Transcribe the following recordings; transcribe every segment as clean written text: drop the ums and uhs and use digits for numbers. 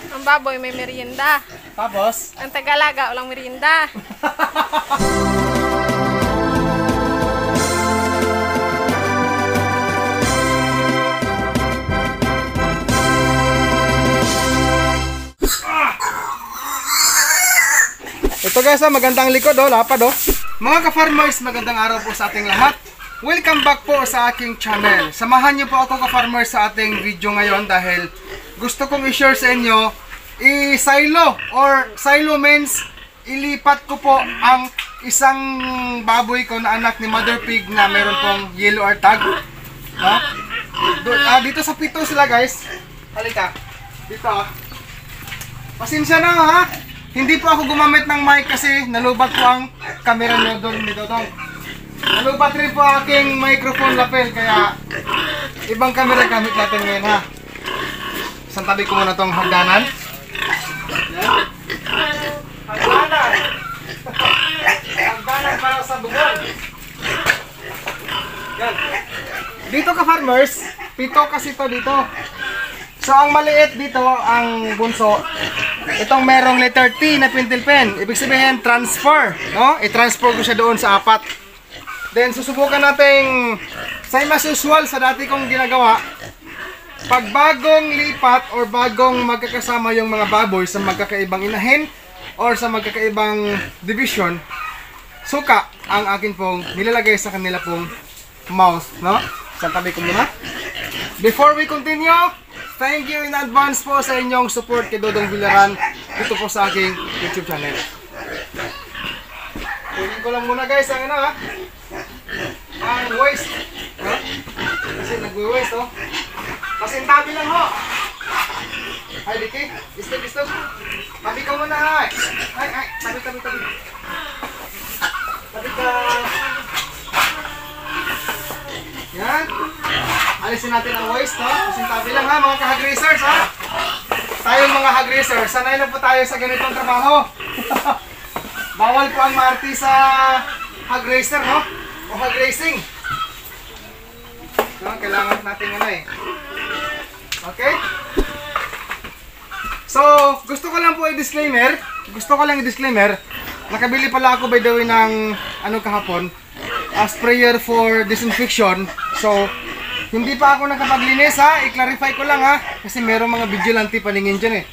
Ang baboy may merienda. Tapos? Ang tagalaga, walang merienda. Ito guys, magandang likod, lapad. Mga ka-farmers, magandang araw po sa ating lahat. Welcome back po sa aking channel. Samahan niyo po ako ka-farmers sa ating video ngayon dahil gusto kong i-share sa inyo, i-silo or silo means ilipat ko po ang isang baboy ko na anak ni Mother Pig na meron pong yellow or tag. No? Dito sa pito sila guys. Halika. Dito. Pasensya na ha. Hindi po ako gumamit ng mic kasi nalubat po ang camera nyo doon ni Dodong. Nalubat rin po aking microphone lapel kaya ibang camera gamit natin ngayon ha. Isang tabi ko muna tong hagdanan. Hagdanan! Hagdanan para sa bubong. Yan. Dito ka farmers, pito kasi to dito. So ang maliit dito, ang bunso, itong merong letter T na pintil pen. Ibig sabihin transfer, no? I-transfer ko siya doon sa apat. Then susubukan nating same as usual sa dati kong ginagawa. Pag bagong lipat or bagong magkakasama yung mga baboy sa magkakaibang inahin or sa magkakaibang division, suka ang akin pong nilalagay sa kanila pong mouth, no? Sa tabi ko muna. Before we continue, thank you in advance po sa inyong support kay Dodong Villaran dito po sa aking YouTube channel. Kunin ko lang muna guys ang ano ha. Ang waste. Ha? Kasi nagwe-waste oh. Pasintabi lang ho. Ay Diki, istog. Tabi ka muna ha. Ay, tabi. Tabi ka. Yan. Alisin natin ang waste, no? Pasintabi lang ha, mga ka-hog racers, ha? Tayong mga hog racers, sanay na po tayo sa ganitong trabaho. Bawal po ang maarti sa hog racer, no? O hog racing. No, kailangan natin ano eh. Okay? So, gusto ko lang po i-disclaimer. Nakabili pala ako by the way ng ano kahapon. Sprayer for disinfection. So, hindi pa ako nakapaglinis ha, i-clarify ko lang ha, kasi merong mga vigilante paningin dyan eh.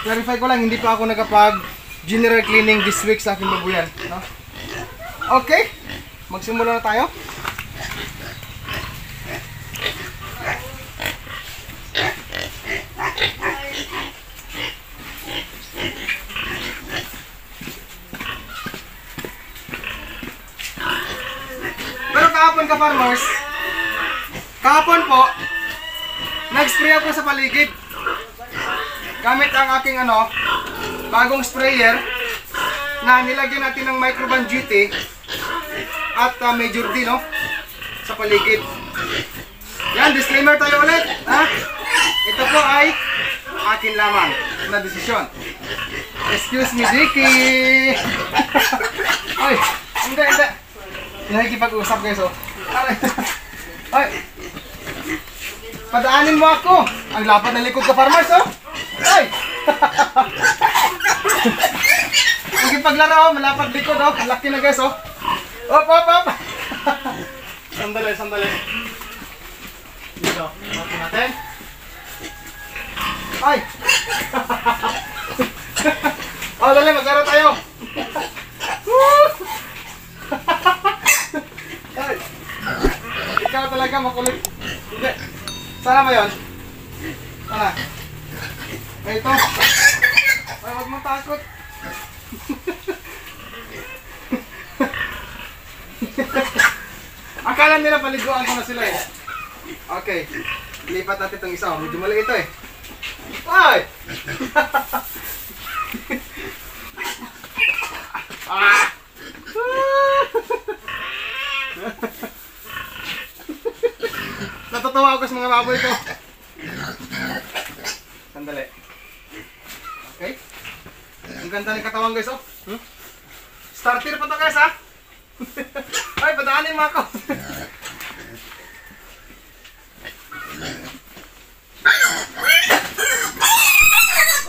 Clarify ko lang, hindi pa ako nakapag general cleaning this week sa aking babuyan, no? Okay, magsimula na tayo. Pero kahapon ka farmers, kahapon po, nag-spray ako sa paligid. Gamit ang aking bagong sprayer na nilagyan natin ng Microban GT at Major D, no? Sa paligid. Yan, disclaimer tayo ulit. Ha? Ito po ay akin lamang na desisyon. Excuse me, Dicky! Ay, hindi. Nakikipag-usap guys, oh. Ay! Padaanin mo ako! Ang lapad ng likod ka farmers, oh! Ay! Nagipaglaro, malapad likod, oh! Ang laki na guys, oh! Op! Sandali. Dito, natin natin. Ay! Oh, dali, maglaro tayo! Ay! Ikaw talaga makulit. Hindi. Sana ba yun? Sana. Ay, ito. Ay, huwag mong takot. Akala nila paliguan ko na sila eh. Okay. Lipat natin itong isa. Medyo maliit ito eh. Ay! Ah! Natutuwa ako sa mga baboy ko. Sandali. Okay. Ang ganda ng katawan guys, oh. Starter pa to guys, ha? Ay, padaanin mo ako.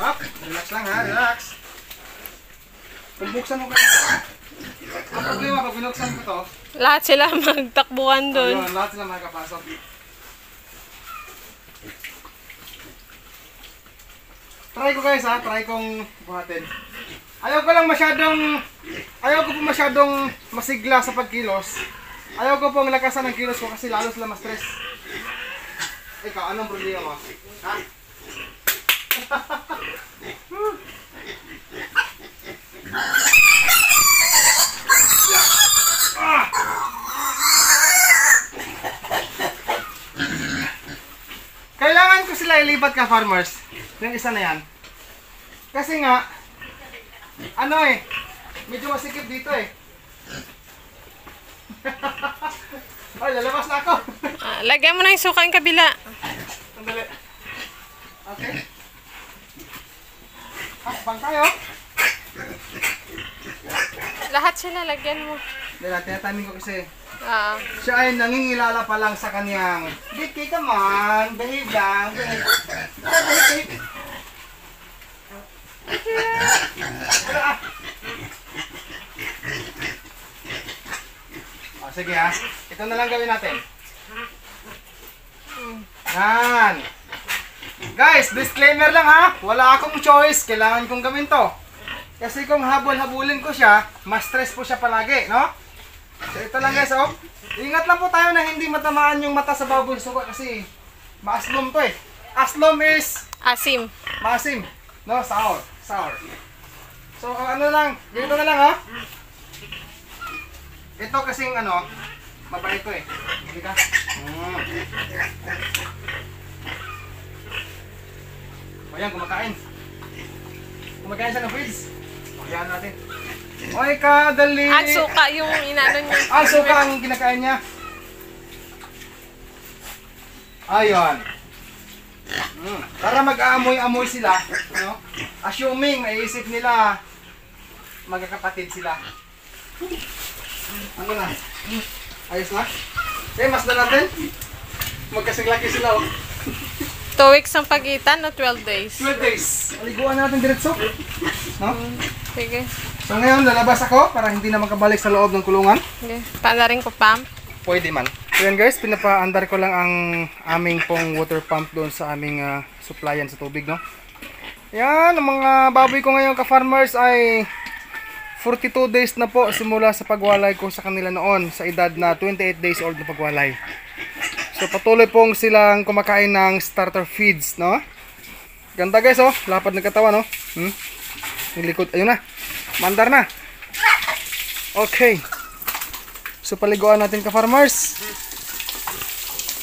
Up. lang ha, relax. Kung buksan mo kayo. Ang problema pag binuksan ko to, Lahat sila magtakbuhan doon. ayun, lahat sila makakapasok. Try ko guys ha, try kong buhatin. Ayaw ko po masyadong masigla sa pagkilos. Ayaw ko pong lakasan ng kilos ko kasi lalo sila ma-stress. Ikaw, anong problema mo? Ha? Kailangan ko sila ilipat ka farmers. Yung isa na yan. Kasi nga, medyo masikip dito eh. Ay, lalabas na ako. Lagyan mo na yung suka yung kabila. Sandali. Okay. Bang tayo. Lahat sila lagyan mo. Dahil tinataming ko kasi Ah. siya ay nangingilala pa lang sa kanyang Vicky, come on, behave lang, behave. Behave. Sige ha, ito na lang gawin natin. Yan. Guys, disclaimer lang ha, wala akong choice, kailangan kong gawin to. Kasi kung habol-habulin ko siya, mas stress po siya palagi, no? So ito lang guys, oh. Ingat lang po tayo na hindi matamaan yung mata sa baboy suka kasi maaslom to eh. Aslom is Asim. maasim, no? Sour. So ano lang, ganito na lang ha. Ito kasing mabait to eh. Hindi ka? Ayan, kumakain. Kumakain siya ng feeds. Ayan natin. Oy, kadali. At suka yung inano niya. Suka ang kinakain niya. Ayun. Para mag-aamoy-amoy sila, no? Assuming, maiisip nila magkakapatid sila. Ano na? Ayos na? Mas na natin? Magkasing-laki sila, oh. 2 weeks ang pagitan, no? 12 days. 12 days. Aliguan natin diretso. No? Sige. So ngayon, lalabas ako para hindi na makabalik sa loob ng kulungan. Sige. Paanda rin ko, Pam. Pwede man. So yan guys, pinapaandar ko lang ang aming pong water pump doon sa aming supplyan sa tubig, no? Yan, ang mga baboy ko ngayon ka-farmers ay 42 days na po simula sa pagwalay ko sa kanila noon sa edad na 28 days old na pagwalay. So patuloy pong silang kumakain ng starter feeds, no? Ganda guys, oh. Lapad ng katawan, no? Yung likod, ayun na. Mandar na. Okay. So paliguan natin ka-farmers.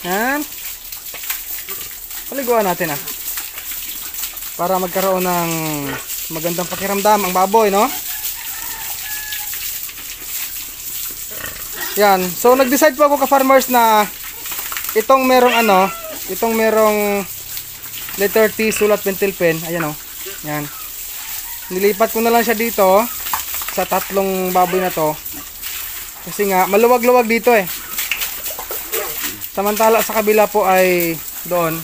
Yan. Paliguan natin para magkaroon ng magandang pakiramdam ang baboy, no? Yan. So nag-decide po ako ka-farmers na itong merong letter T sulat pentel pen. Ayan, oh. Yan. Nilipat ko na lang siya dito sa tatlong baboy na to. Kasi nga maluwag-luwag dito eh. Samantala sa kabila po ay doon.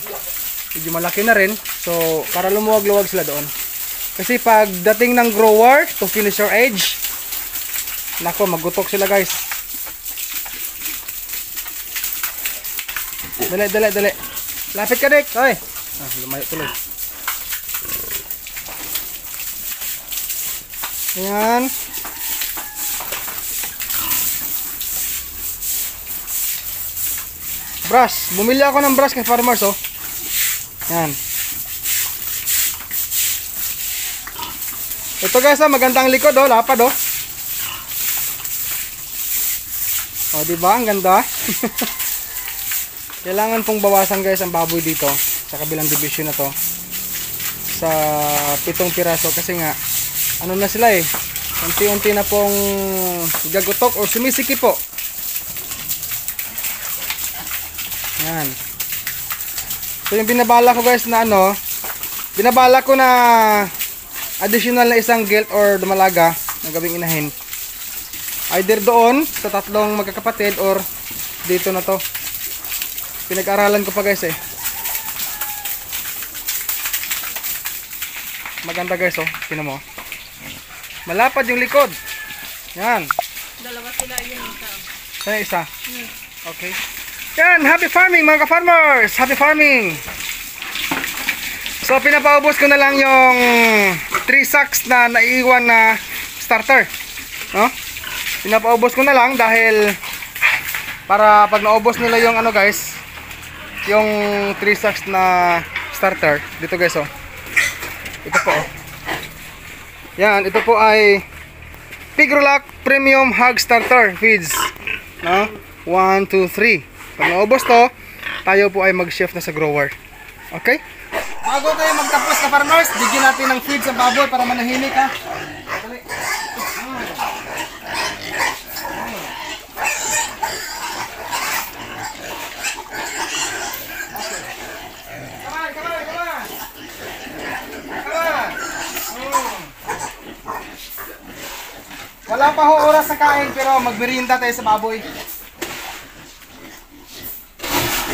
Medyo malaki na rin. So para lumuwag-luwag sila doon. Kasi pag dating ng grower to finisher age, nako, magutok sila guys. Dali. Lapit ka, Dick. Hoy. Lumayo tuloy. Ayan. Brush. Bumili ako ng brush kay farmers, oh. Ayan. Ito guys, magandang likod, oh. Lapad, oh. Oh, diba? Ang ganda. Kailangan pong bawasan guys ang baboy dito sa kabilang division na to sa 7 piraso kasi nga ano na sila eh, unti-unti na pong gagutok o sumisiki po. Yan. So yung binabala ko guys na binabala ko na additional na isang gelt or dumalaga na gawing inahin. Either doon sa tatlong magkakapatid or dito na to. Pinag-aralan ko pa guys eh. Maganda guys, oh. Tingnan mo. Malapad yung likod. Yan. Dalawa sila yun. Yan isa. Okay. Yan, happy farming mga ka-farmers. Happy farming. So pinapaubos ko na lang yung 3 sacks na naiiwan na starter. No? Pinapaubos ko na lang dahil para pag naubos nila yung ano guys, yung 3 sacks na starter. Dito guys, oh. Ito po, oh. Yan, ito po ay Pigrolac Premium Hog Starter Feeds. No? 1, 2, 3. Pag naubos to, tayo po ay mag-shift na sa grower. Okay? Bago tayo magtapos na farmers, bigyan natin ng feeds ang baboy para manahimik ha. Dali. Wala pa ho oras sa kain pero magmerienda tayo sa baboy.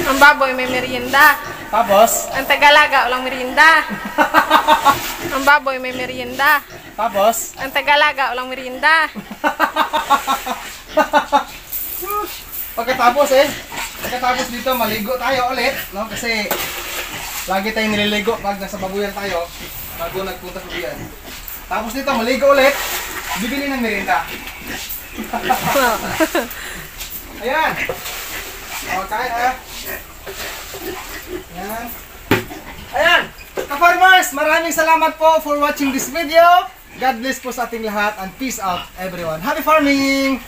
Ang baboy may merienda. Tapos? Ang tagalaga walang merienda. Ang baboy may merienda. Tapos? Ang tagalaga walang merienda. Pagkatapos dito maligo tayo ulit, no? Kasi lagi tayong nililigo pag nasa babuyan tayo bago nagpunta sa babuyan. Tapos dito maligo ulit, bibili ng merienda. Ayan. Okay, Ayan. Ayan. Ka-farmers, maraming salamat po for watching this video. God bless po sa ating lahat and peace out everyone. Happy farming!